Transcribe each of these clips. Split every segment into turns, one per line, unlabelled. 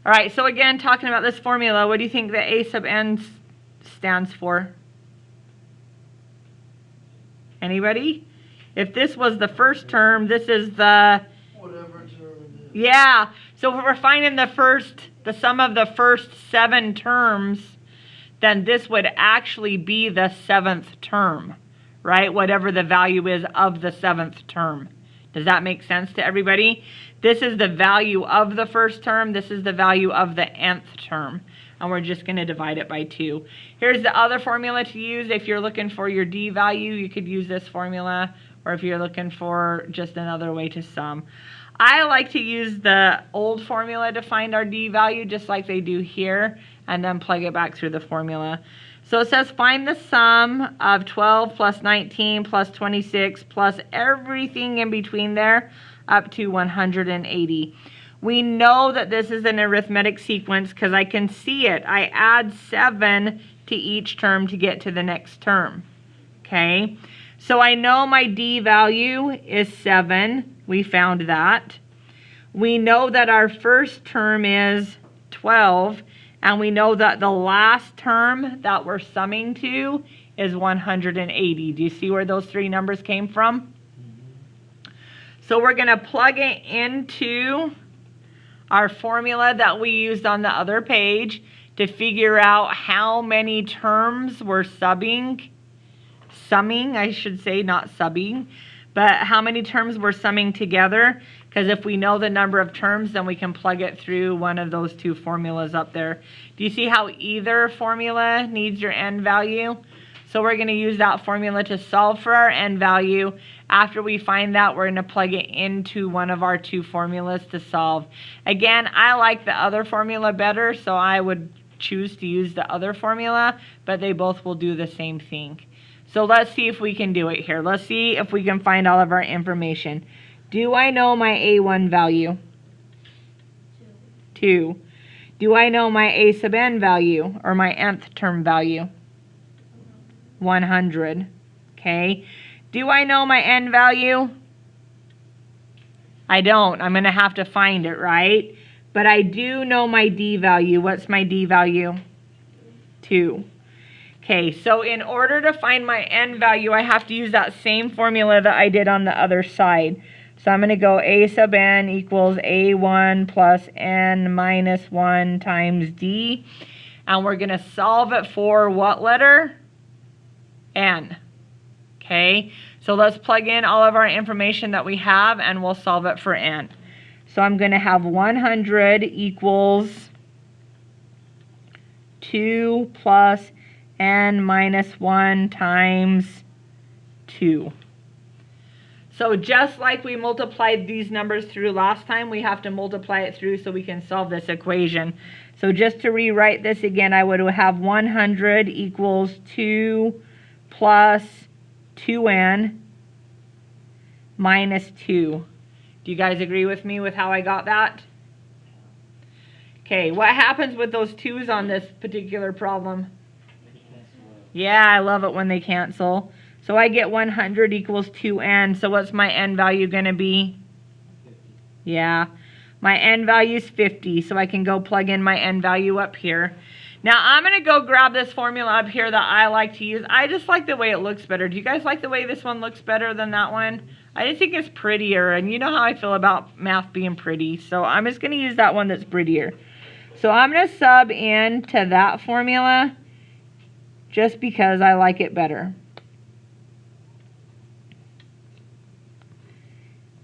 All right, so again, talking about this formula, what do you think the A sub n stands for? Anybody? If this was the first term, this is the...
whatever term it is.
Yeah, so if we're finding the sum of the first 7 terms, then this would actually be the 7th term, right? Whatever the value is of the 7th term. Does that make sense to everybody? This is the value of the first term. This is the value of the nth term. And we're just going to divide it by 2. Here's the other formula to use. If you're looking for your D value, you could use this formula. Or if you're looking for just another way to sum. I like to use the old formula to find our D value, just like they do here, and then plug it back through the formula. So it says find the sum of 12 plus 19 plus 26 plus everything in between there up to 180. We know that this is an arithmetic sequence because I can see it. I add 7 to each term to get to the next term. Okay, so I know my D value is 7. We found that. We know that our first term is 12. And we know that the last term that we're summing to is 180. Do you see where those 3 numbers came from? So we're going to plug it into our formula that we used on the other page to figure out how many terms we're summing, I should say, not subbing, but how many terms we're summing together. Because if we know the number of terms, then we can plug it through one of those 2 formulas up there. Do you see how either formula needs your n value? So we're going to use that formula to solve for our n value. After we find that, we're going to plug it into one of our 2 formulas to solve. Again, I like the other formula better, so I would choose to use the other formula, but they both will do the same thing. So let's see if we can do it here. Let's see if we can find all of our information. Do I know my A1 value? 2. Do I know my A sub n value, or my nth term value? 100. Okay. Do I know my n value? I don't. I'm going to have to find it, right? But I do know my D value. What's my D value? 2. Okay, so in order to find my n value, I have to use that same formula that I did on the other side. So I'm going to go A sub n equals A1 plus n minus 1 times D. And we're going to solve it for what letter? N. Okay, so let's plug in all of our information that we have and we'll solve it for n. So I'm going to have 100 equals 2 plus n minus 1 times 2. So just like we multiplied these numbers through last time, we have to multiply it through so we can solve this equation. So just to rewrite this again, I would have 100 equals 2 plus 2n minus 2. Do you guys agree with me with how I got that? Okay, what happens with those 2's on this particular problem? Yeah, I love it when they cancel. So I get 100 equals 2n. So what's my n value going to be?
50.
Yeah, my n value is 50. So I can go plug in my n value up here. Now I'm going to go grab this formula up here that I like to use. I just like the way it looks better. Do you guys like the way this one looks better than that one? I just think it's prettier. And you know how I feel about math being pretty. So I'm just going to use that one that's prettier. So I'm going to sub in to that formula just because I like it better.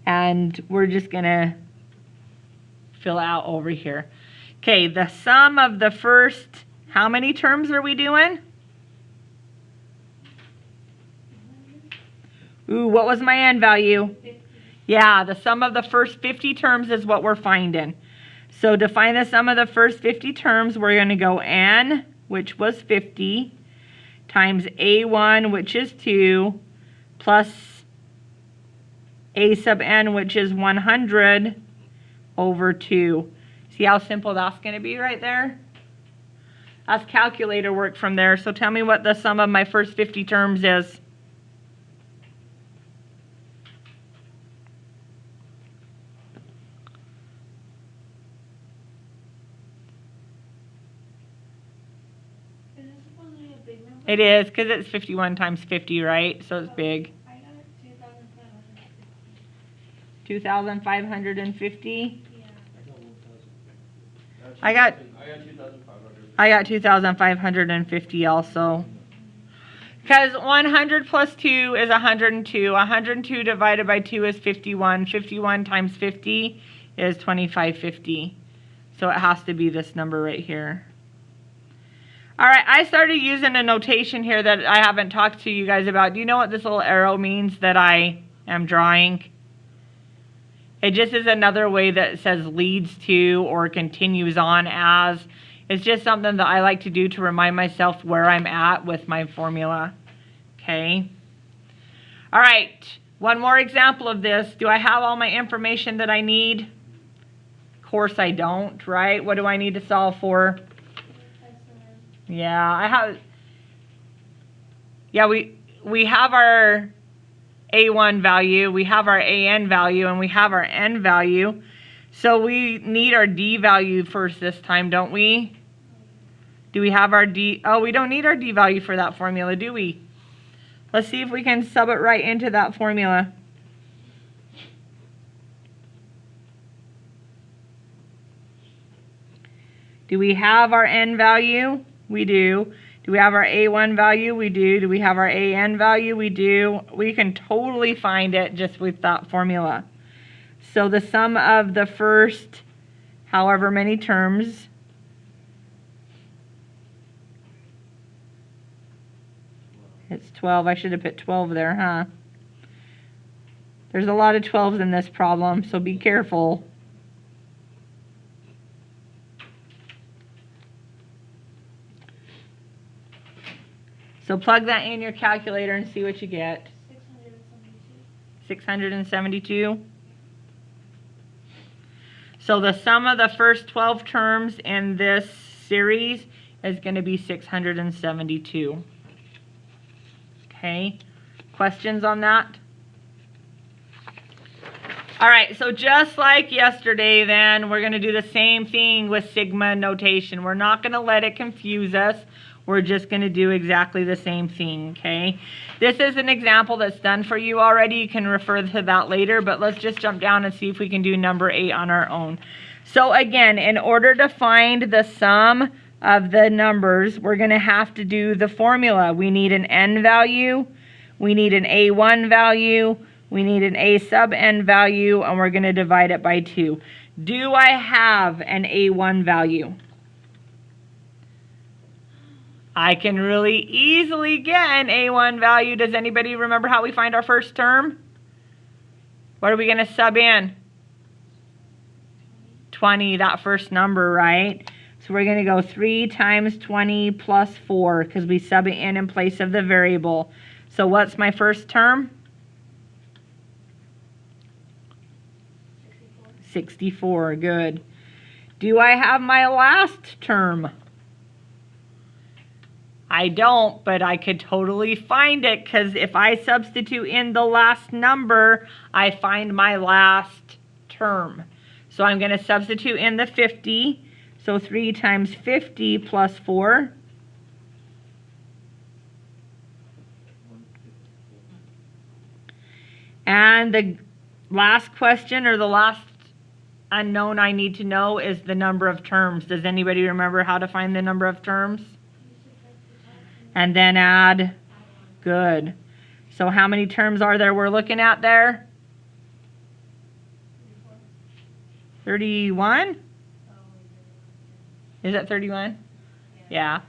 And we're just going to fill out over here. Okay, the sum of the first, how many terms are we doing? Ooh, what was my n value?
50.
Yeah, the sum of the first 50 terms is what we're finding. So to find the sum of the first 50 terms, we're going to go n, which was 50, times a1, which is 2, plus a sub n, which is 100, over 2. See how simple that's going to be right there? That's calculator work from there. So tell me what the sum of my first 50 terms is.
big number?
It is, because it's 51 times 50, right? So it's big.
I got 2,550.
2,550?
Yeah.
I got
2,500.
I got 2,550 also. Because 100 plus 2 is 102. 102 divided by 2 is 51. 51 times 50 is 2550. So it has to be this number right here. All right, I started using a notation here that I haven't talked to you guys about. Do you know what this little arrow means that I am drawing? It just is another way that says leads to or continues on as. It's just something that I like to do to remind myself where I'm at with my formula. Okay. All right, one more example of this. Do I have all my information that I need? Of course I don't, right? What do I need to solve for? Yeah, I have. Yeah, we have our A1 value, we have our AN value, and we have our N value. So we need our D value first this time, don't we? Do we have our D? Oh, we don't need our D value for that formula, do we? Let's see if we can sub it right into that formula. Do we have our N value? We do. Do we have our A1 value? We do. Do we have our AN value? We do. We can totally find it just with that formula. So the sum of the first however many terms it's 12. I should have put 12 there, huh? There's a lot of 12s in this problem, so be careful. So plug that in your calculator and see what you get. 672. So the sum of the first 12 terms in this series is going to be 672. Okay, questions on that? All right, so just like yesterday then, we're going to do the same thing with sigma notation. We're not going to let it confuse us. We're just going to do exactly the same thing, okay? This is an example that's done for you already. You can refer to that later, but let's just jump down and see if we can do number 8 on our own. So again, in order to find the sum of the numbers, we're going to have to do the formula. We need an N value, we need an A1 value, we need an A sub N value, and we're going to divide it by 2. Do I have an A1 value? I can really easily get an A1 value. Does anybody remember how we find our first term? What are we going to sub in? 20, that first number, right? So we're going to go 3 times 20 plus 4 because we sub it in place of the variable. So what's my first term? 64, good. Do I have my last term? I don't, but I could totally find it because if I substitute in the last number, I find my last term. So I'm going to substitute in the 50. So 3 times 50 plus 4. And the last question or the last unknown I need to know is the number of terms. Does anybody remember how to find the number of terms? And then add, good. So how many terms are there we're looking at there? 31? Is that 31? Yeah.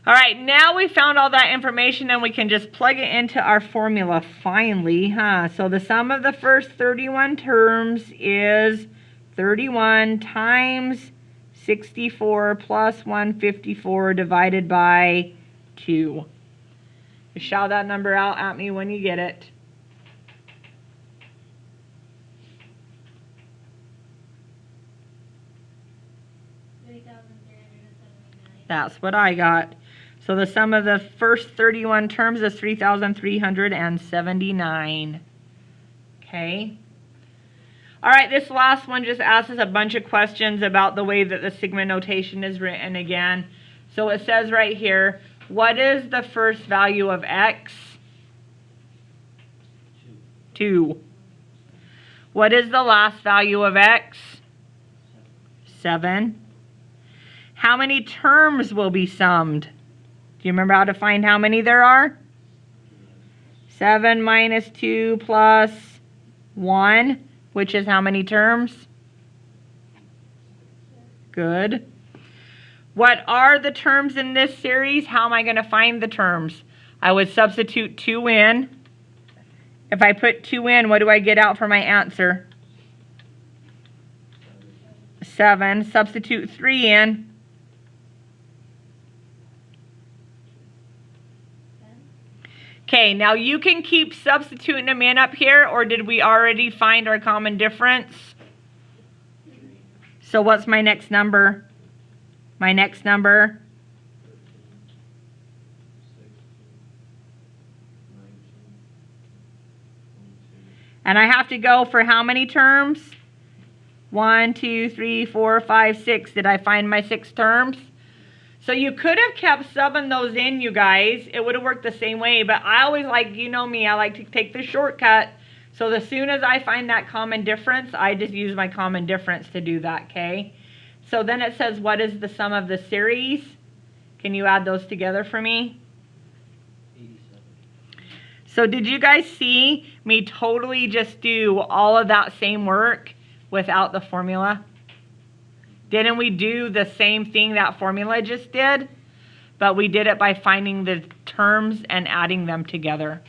All right, now we found all that information and we can just plug it into our formula finally, huh? So the sum of the first 31 terms is 31 times 64 plus 154 divided by 2. Just shout that number out at me when you get it. That's what I got. So the sum of the first 31 terms is 3,379. Okay. All right, this last one just asks us a bunch of questions about the way that the sigma notation is written again. So it says right here, what is the first value of x? 2. What is the last value of x? 7. How many terms will be summed? Do you remember how to find how many there are? 7 minus 2 plus 1, which is how many terms? Good. What are the terms in this series? How am I going to find the terms? I would substitute 2 in. If I put 2 in, what do I get out for my answer? 7. Substitute 3 in. Okay, now you can keep substituting them in up here, or did we already find our common difference? So what's my next number? My next number?
16, 19, 22.
And I have to go for how many terms? 1, 2, 3, 4, 5, 6. Did I find my 6 terms? So you could have kept subbing those in, you guys. It would have worked the same way. But I always like, you know me, I like to take the shortcut. So as soon as I find that common difference, I just use my common difference to do that, okay? So then it says, what is the sum of the series? Can you add those together for me?
87.
So did you guys see me totally just do all of that same work without the formula? Didn't we do the same thing that formula just did? But we did it by finding the terms and adding them together.